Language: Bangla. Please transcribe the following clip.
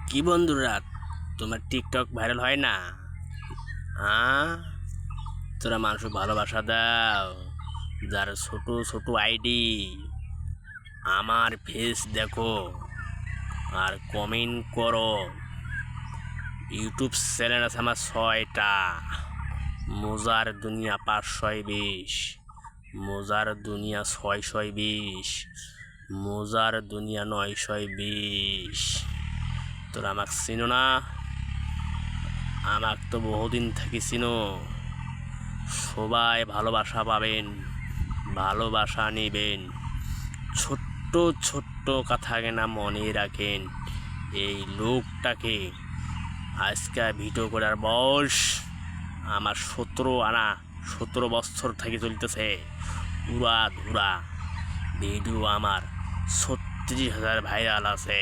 কি বন্ধুরা, তোমার টিকটক ভাইরাল হয় না? হ্যাঁ, তোরা মানুষ ভালোবাসা দাও। যার ছোট ছোট আইডি, আমার ফেস দেখো আর কমেন্ট করো। ইউটিউব চ্যানেল আছে আমার 6টা। মোজার দুনিয়া 520, মোজার দুনিয়া 620, মোজার দুনিয়া 920। তোরা আমাকে চিনো না? আমাকে তো বহুদিন থেকে চিনো। সবাই ভালোবাসা পাবেন, ভালোবাসা নেবেন। ছোট্ট ছোট্ট কথা কেনা মনে রাখেন। এই লোকটাকে আজকে ভিডিও করার বয়স আমার 17 আনা, 17 বছর থেকে চলতেছে। উড়া ধুরা ভিডিও আমার 36,000 ভাইরাল আছে।